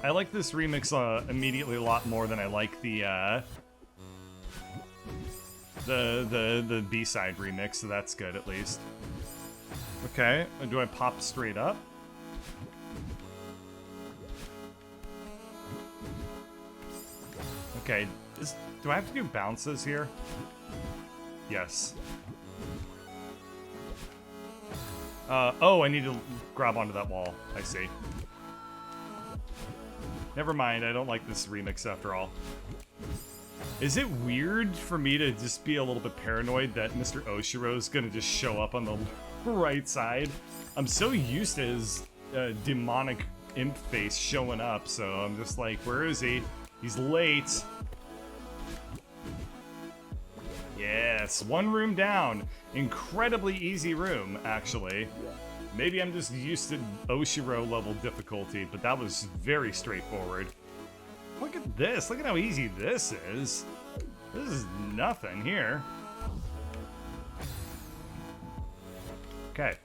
I like this remix immediately a lot more than I like the B-side remix, so that's good at least. Okay, do I pop straight up? Okay, do I have to do bounces here? Yes. Oh, I need to grab onto that wall. I see. Never mind, I don't like this remix after all. Is it weird for me to just be a little bit paranoid that Mr. Oshiro's gonna just show up on the right side? I'm so used to his demonic imp face showing up, so I'm just like, where is he? He's late. Yes, one room down. Incredibly easy room, actually. Maybe I'm just used to Oshiro level difficulty, but that was very straightforward. Look at this. Look at how easy this is. This is nothing here. Okay.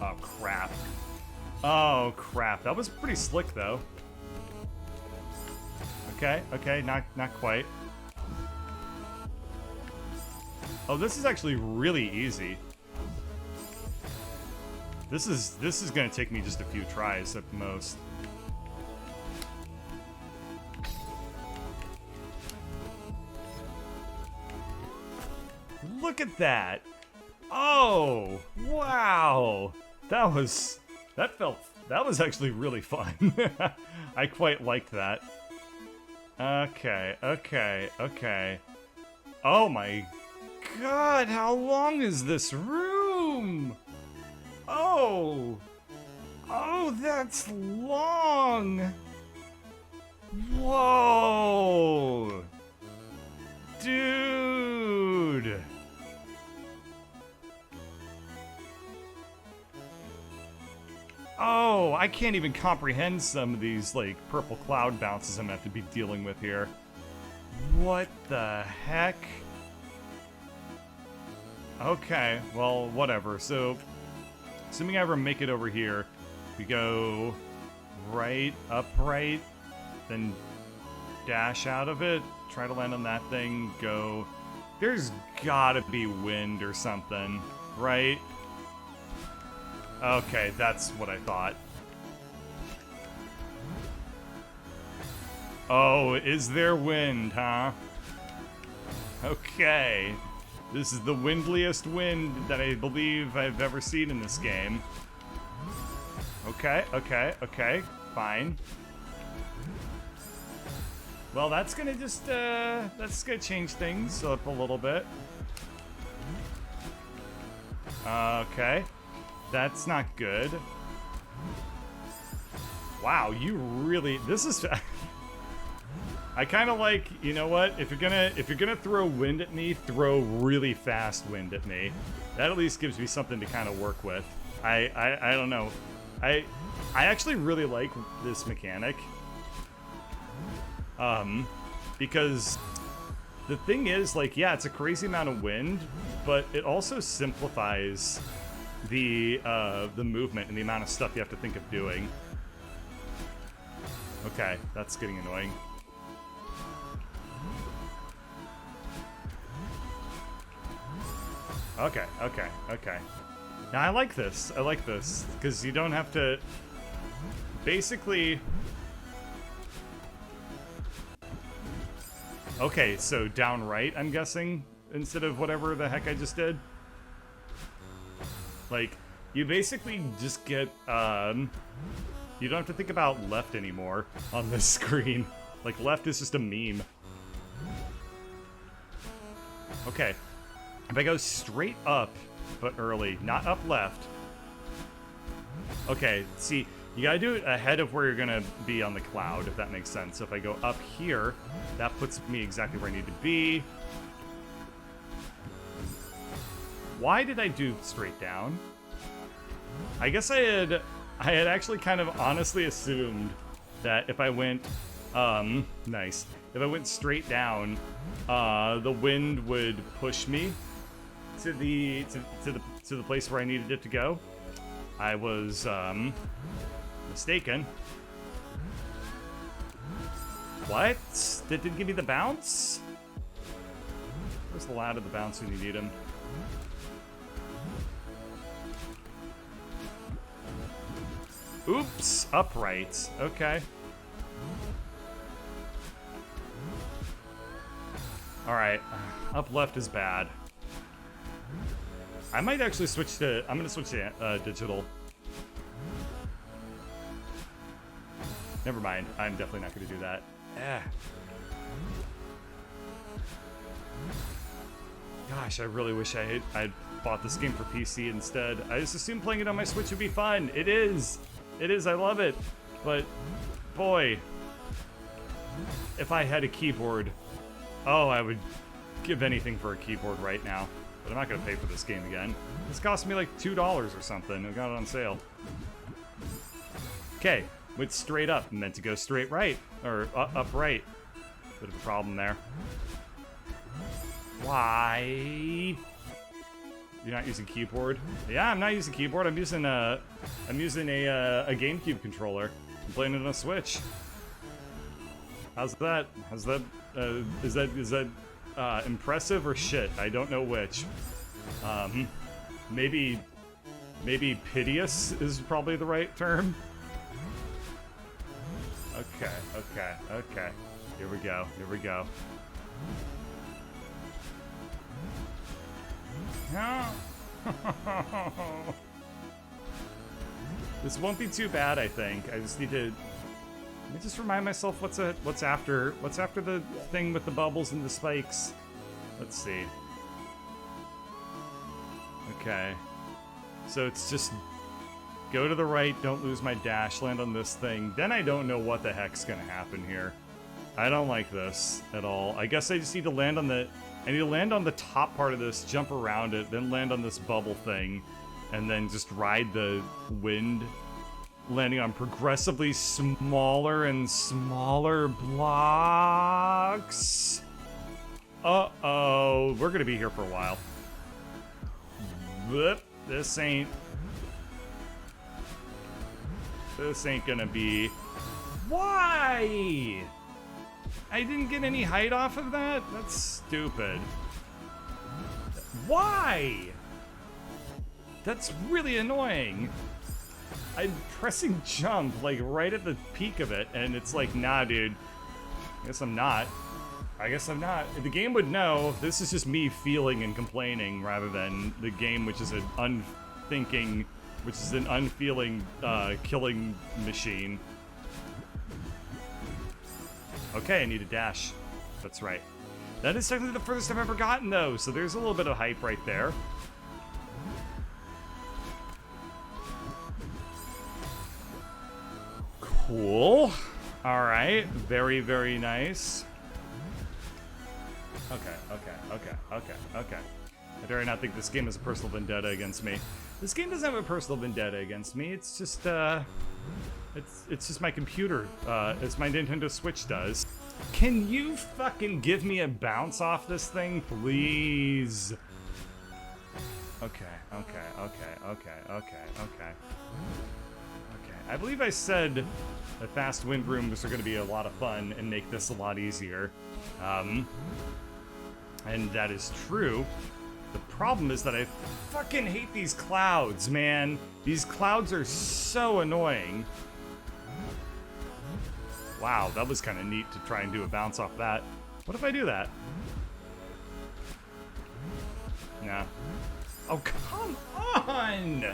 Oh, crap. Oh, crap. That was pretty slick, though. Okay, not quite. Oh, this is actually really easy. This is gonna take me just a few tries at most. Look at that! Oh, wow! That was actually really fun. I quite liked that. Okay. Oh my god, how long is this room? Oh, that's long. Whoa, dude. Oh, I can't even comprehend some of these, like, purple cloud bounces I'm gonna have to be dealing with here. What the heck? Okay, well, whatever. So, assuming I ever make it over here, we go right, upright, then dash out of it, try to land on that thing, go... There's gotta be wind or something, right? Okay, that's what I thought. Oh, is there wind, huh? Okay. This is the windliest wind that I believe I've ever seen in this game. Okay, fine. Well, that's gonna just, that's gonna change things up a little bit. Okay. That's not good. Wow, you really... This is... I kind of like, you know what? If you're gonna throw wind at me, throw really fast wind at me. That at least gives me something to kind of work with. I don't know. I actually really like this mechanic. Because the thing is, like, yeah, it's a crazy amount of wind, but it also simplifies the movement and the amount of stuff you have to think of doing. Okay, that's getting annoying. Okay. Now I like this, because you don't have to... Basically... Okay, so down right, I'm guessing, instead of whatever the heck I just did? Like, you basically just get, you don't have to think about left anymore on this screen. Like, left is just a meme. Okay. If I go straight up, but early, not up left. Okay, see, you gotta do it ahead of where you're gonna be on the cloud, if that makes sense. So if I go up here, that puts me exactly where I need to be. Why did I do straight down? I guess I had actually kind of honestly assumed that if I went, nice. If I went straight down, the wind would push me to the to the place where I needed it to go. I was, mistaken. What? That didn't give me the bounce? Where's the lad of the bounce when you need him? Oops, upright. Okay. Alright, up left is bad. I might actually switch to, I'm gonna switch to digital. Never mind, I'm definitely not gonna do that. Gosh, I really wish I'd bought this game for PC instead. I just assumed playing it on my Switch would be fun. It is! It is, I love it. But, boy, if I had a keyboard, oh, I would give anything for a keyboard right now. But I'm not gonna pay for this game again. This cost me like $2 or something. I got it on sale. Okay, went straight up. Meant to go straight right, or up right. Bit of a problem there. Why? You're not using keyboard? Yeah, I'm not using keyboard. I'm using a GameCube controller. I'm playing it on a Switch. How's that? How's that? Is that impressive or shit? I don't know which. Maybe piteous is probably the right term. Okay. Here we go. This won't be too bad, I think. I just need to. Let me just remind myself what's after the thing with the bubbles and the spikes. Let's see. Okay. So it's just go to the right, don't lose my dash, land on this thing. Then I don't know what the heck's gonna happen here. I don't like this at all. I guess I just need to land on the top part of this, jump around it, then land on this bubble thing, and then just ride the wind, landing on progressively smaller and smaller blocks. Uh-oh, we're gonna be here for a while. This ain't gonna be... Why? I didn't get any height off of that? That's stupid. Why? That's really annoying. I'm pressing jump, like, right at the peak of it, and it's like, nah, dude. I guess I'm not. The game would know. This is just me feeling and complaining rather than the game, which is an unfeeling killing machine. Okay, I need a dash. That's right. That is technically the furthest I've ever gotten, though, so there's a little bit of hype right there. Cool. Alright. Very, very nice. Okay. I dare not think this game has a personal vendetta against me. This game doesn't have a personal vendetta against me. It's just, it's just my computer. It's my Nintendo Switch does. Can you fucking give me a bounce off this thing, please? Okay. I believe I said that fast wind rooms are going to be a lot of fun and make this a lot easier. And that is true. The problem is that I fucking hate these clouds, man. These clouds are so annoying. Wow, that was kind of neat to try and do a bounce off that. What if I do that? Nah. Oh, come on!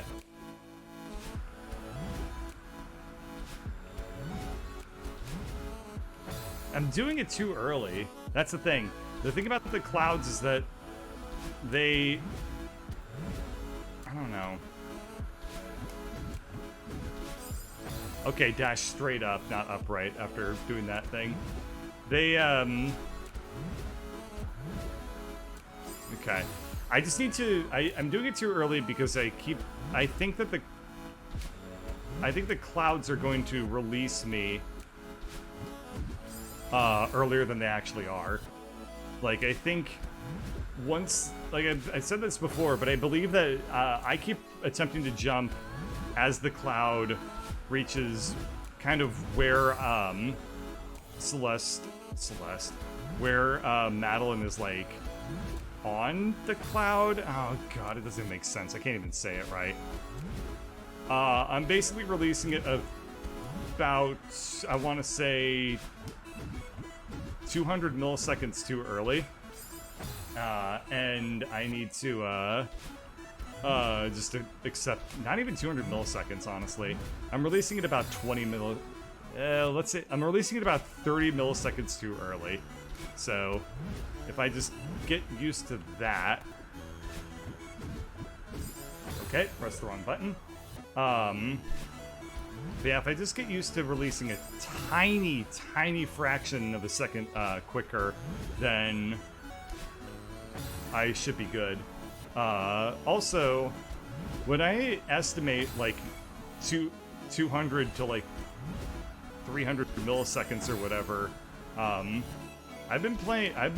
I'm doing it too early. That's the thing. The thing about the clouds is that they... I don't know. Okay, dash straight up, not upright after doing that thing. They, okay. I just need to... I'm doing it too early because I think that the clouds are going to release me earlier than they actually are. Like, I think once, like I said this before, but I believe that I keep attempting to jump as the cloud reaches kind of where Celeste, where Madeline is like on the cloud. Oh god, it doesn't make sense. I can't even say it right. I'm basically releasing it about, I want to say, 200 milliseconds too early. And I need to just to accept, not even 200 milliseconds, honestly. I'm releasing it about 20 let's say, I'm releasing it about 30 milliseconds too early. So, if I just get used to that. Okay, press the wrong button. But yeah, if I just get used to releasing a tiny, tiny fraction of a second quicker, then I should be good. Also, when I estimate like 200 to like 300 milliseconds or whatever, I've been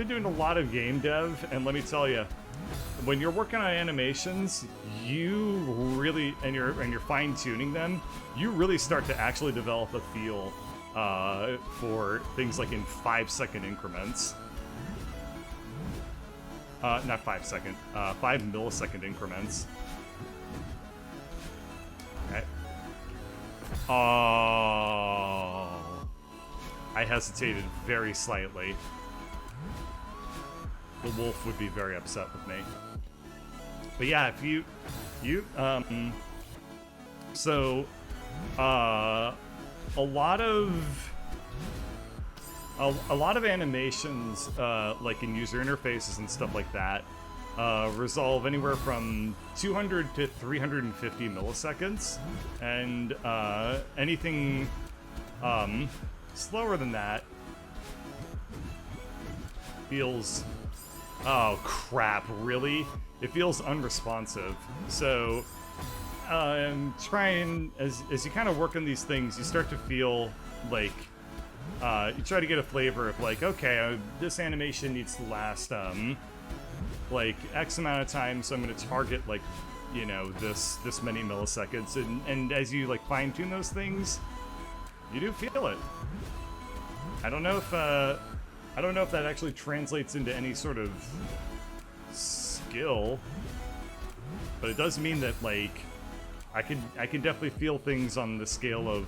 doing a lot of game dev, and let me tell you, when you're working on animations, you really, and you're fine tuning them, you really start to actually develop a feel for things like in 5-second increments. Not 5 second, 5 millisecond increments. Okay. Oh, I hesitated very slightly. The wolf would be very upset with me. But yeah, if so, a lot of animations, like in user interfaces and stuff like that, resolve anywhere from 200 to 350 milliseconds, and anything slower than that feels, oh crap, really? It feels unresponsive. So trying, as you kind of work on these things, you start to feel like you try to get a flavor of like, okay, this animation needs to last like X amount of time, so I'm going to target like, you know, this many milliseconds, and as you like fine tune those things, you do feel it. I don't know if that actually translates into any sort of skill, but it does mean that like I can definitely feel things on the scale of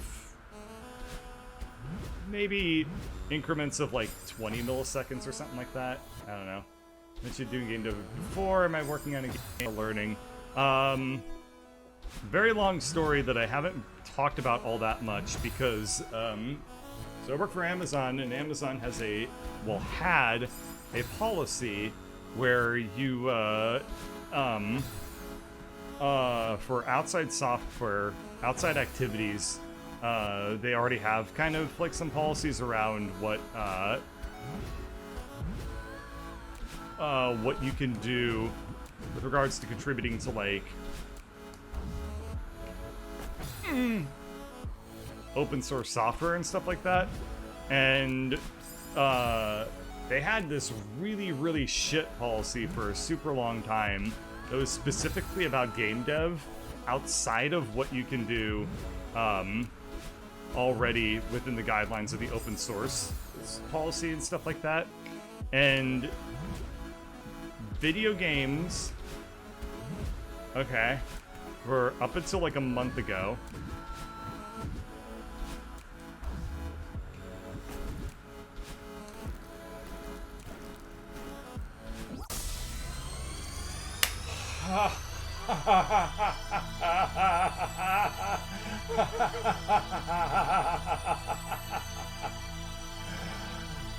maybe increments of like 20 milliseconds or something like that. I don't know. I mentioned doing game dev before. Am I working on a game learning? Very long story that I haven't talked about all that much because so I work for Amazon, and Amazon has had a policy where you for outside software, outside activities, they already have kind of like some policies around what you can do with regards to contributing to like open source software and stuff like that. And they had this really shit policy for a super long time that was specifically about game dev outside of what you can do already within the guidelines of the open source policy and stuff like that. And video games, okay, for up until like a month ago,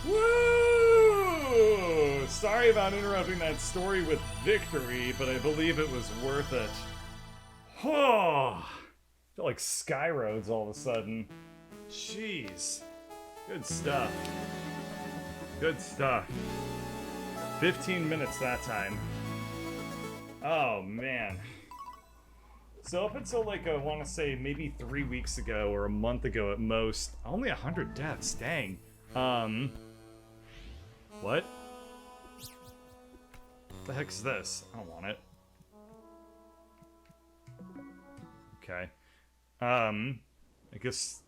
Woo! Sorry about interrupting that story with victory, but I believe it was worth it. Oh, I feel like Skyroads all of a sudden. Jeez. Good stuff. Good stuff. 15 minutes that time. Oh, man. So up until, like, I want to say maybe 3 weeks ago or a month ago at most, only 100 deaths, dang. What? The heck's this? I don't want it. Okay. I guess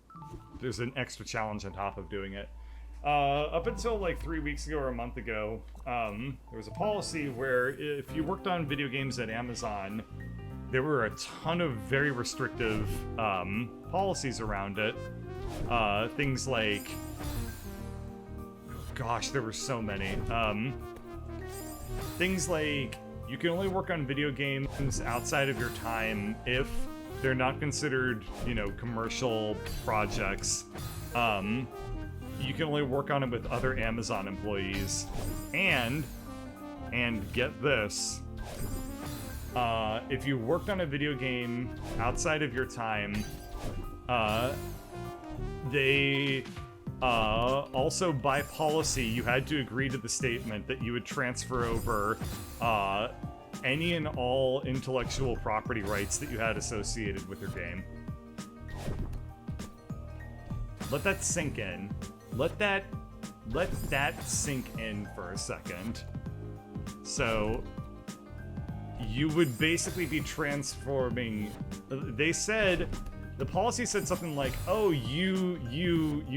there's an extra challenge on top of doing it. Up until like 3 weeks ago or a month ago, there was a policy where if you worked on video games at Amazon, there were a ton of very restrictive policies around it. Things like, gosh, there were so many. Things like you can only work on video games outside of your time if they're not considered, you know, commercial projects. You can only work on them with other Amazon employees, and get this, if you worked on a video game outside of your time, they also, by policy, you had to agree to the statement that you would transfer over any and all intellectual property rights that you had associated with your game. Let that sink in. Let that sink in for a second. So you would basically be transforming. They said, the policy said something like, "Oh, you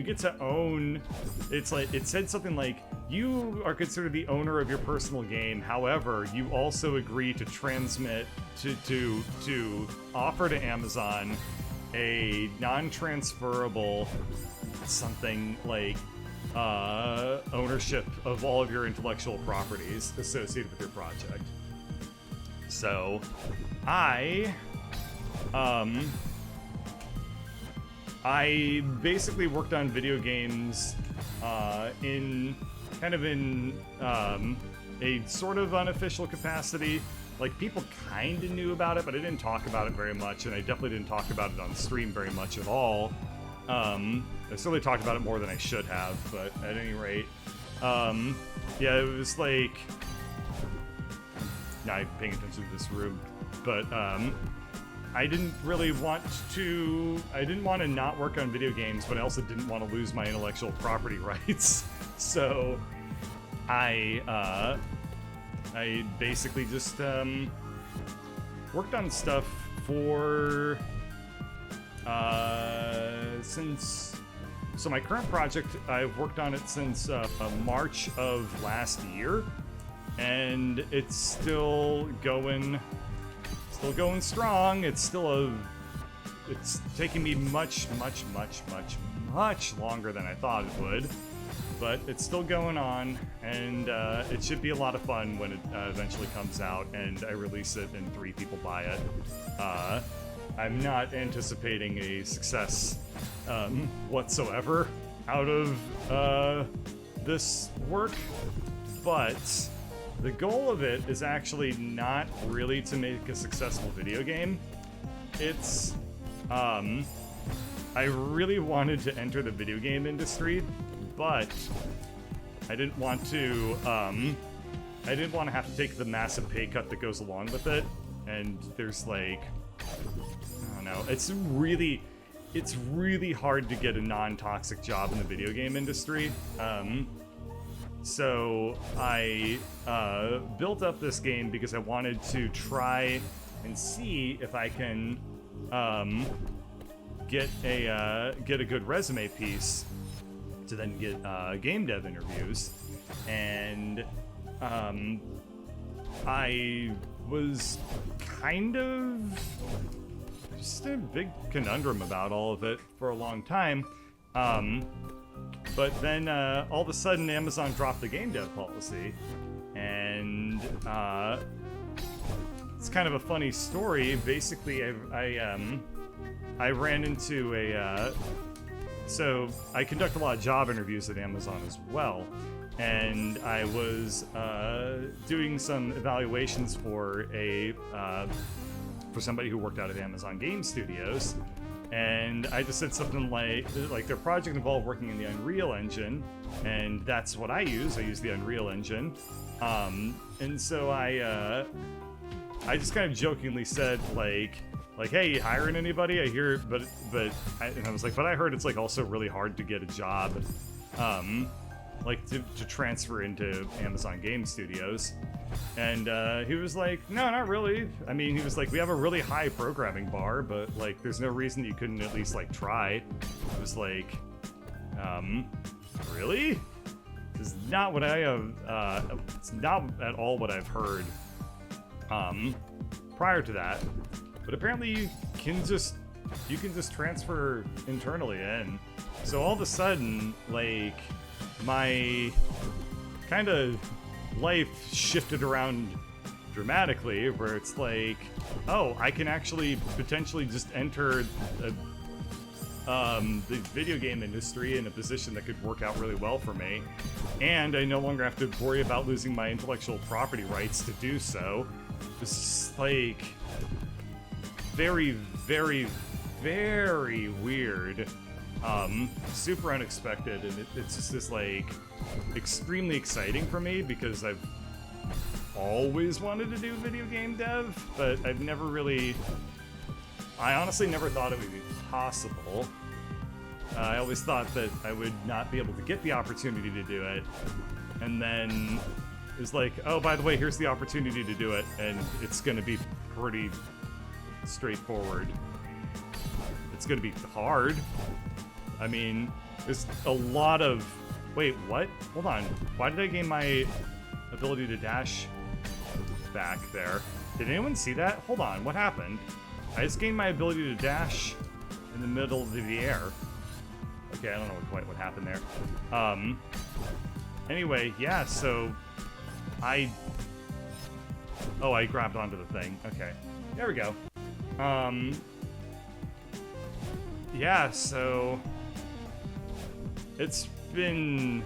get to own." It's like, it said something like, "You are considered the owner of your personal game. However, you also agree to transmit to offer to Amazon a non-transferable something like ownership of all of your intellectual properties associated with your project." So I basically worked on video games in a sort of unofficial capacity. Like, people kind of knew about it, but I didn't talk about it very much, and I definitely didn't talk about it on stream very much at all. I certainly talked about it more than I should have, but at any rate, yeah, it was like, not paying attention to this room, but I didn't really want to, not work on video games, but I also didn't want to lose my intellectual property rights. So I basically just worked on stuff for so my current project, I've worked on it since March of last year, and it's still going strong. It's taking me much longer than I thought it would, but it's still going on, and it should be a lot of fun when it eventually comes out and I release it and 3 people buy it. I'm not anticipating a success whatsoever out of this work, but the goal of it is actually not really to make a successful video game. It's, I really wanted to enter the video game industry, but I didn't want to have to take the massive pay cut that goes along with it, and there's like, I don't know, it's really hard to get a non-toxic job in the video game industry. So I built up this game because I wanted to try and see if I can get a good resume piece to then get game dev interviews, and I was kind of just a big conundrum about all of it for a long time. But then all of a sudden Amazon dropped the game dev policy, and it's kind of a funny story. Basically, I ran into a so I conduct a lot of job interviews at Amazon as well, and I was doing some evaluations for somebody who worked out at Amazon Game Studios, and I just said something like their project involved working in the Unreal Engine, and that's what I use. I use the Unreal Engine, and so I just kind of jokingly said like, hey, you hiring anybody? I hear, and I was like, but I heard it's like also really hard to get a job. like to transfer into Amazon Game Studios. And he was like, no, not really. I mean, he was like, we have a really high programming bar, but like, there's no reason you couldn't at least like try. I was like, really? This is not what I have, it's not at all what I've heard, prior to that. But apparently you can just transfer internally in. So all of a sudden, like, my kind of life shifted around dramatically, where it's like, oh, I can actually potentially just enter the video game industry in a position that could work out really well for me, and I no longer have to worry about losing my intellectual property rights to do so. It's like very, very, very weird. Super unexpected, and it's just this like extremely exciting for me because I've always wanted to do video game dev, but I've never really, I honestly never thought it would be possible. I always thought that I would not be able to get the opportunity to do it, and then it was like, oh, by the way, here's the opportunity to do it, and it's gonna be pretty straightforward. It's gonna be hard. I mean, there's a lot of... Wait, what? Hold on. Why did I gain my ability to dash back there? Did anyone see that? Hold on, what happened? I just gained my ability to dash in the middle of the air. Okay, I don't know quite what happened there. Anyway, yeah, so... Oh, I grabbed onto the thing. Okay. There we go. Yeah, so... It's been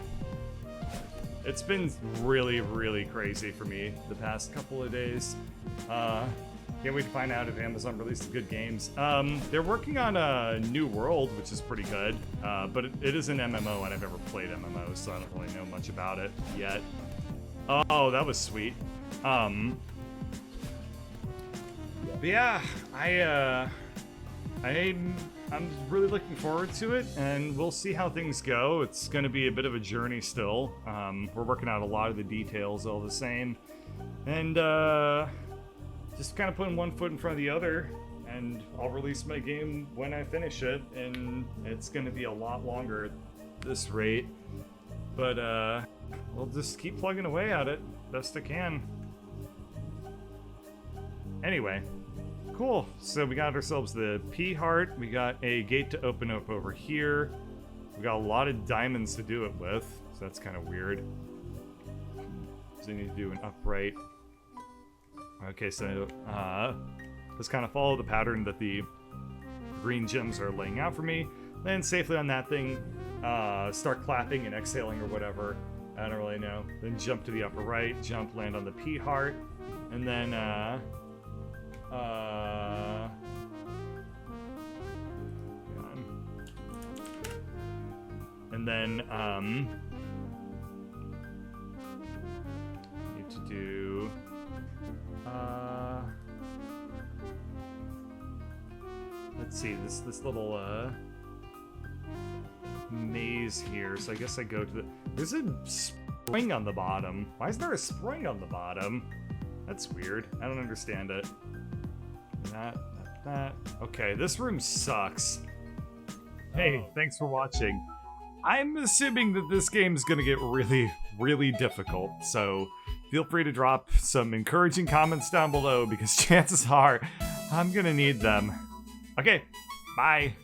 really, really crazy for me the past couple of days. Can't wait to find out if Amazon releases good games. They're working on a New World, which is pretty good, but it is an MMO, and I've never played MMOs, so I don't really know much about it yet. Oh, that was sweet. But yeah, I'm really looking forward to it, and we'll see how things go. It's going to be a bit of a journey still. We're working out a lot of the details all the same, and just kind of putting one foot in front of the other, and I'll release my game when I finish it, and it's going to be a lot longer at this rate, but we'll just keep plugging away at it best I can. Anyway. Cool, so we got ourselves the P heart, we got a gate to open up over here, we got a lot of diamonds to do it with, so that's kind of weird. So I need to do an upright. Okay, so let's kind of follow the pattern that the green gems are laying out for me, then safely on that thing, start clapping and exhaling or whatever, I don't really know, then jump to the upper right, jump, land on the P heart, and then and then, need to do, let's see, this little, maze here, so I guess I go to the, there's a spring on the bottom. Why is there a spring on the bottom? That's weird. I don't understand it. That. Okay, this room sucks. Hey, thanks for watching. I'm assuming that this game is gonna get really, really difficult, so feel free to drop some encouraging comments down below, because chances are I'm gonna need them. Okay, bye.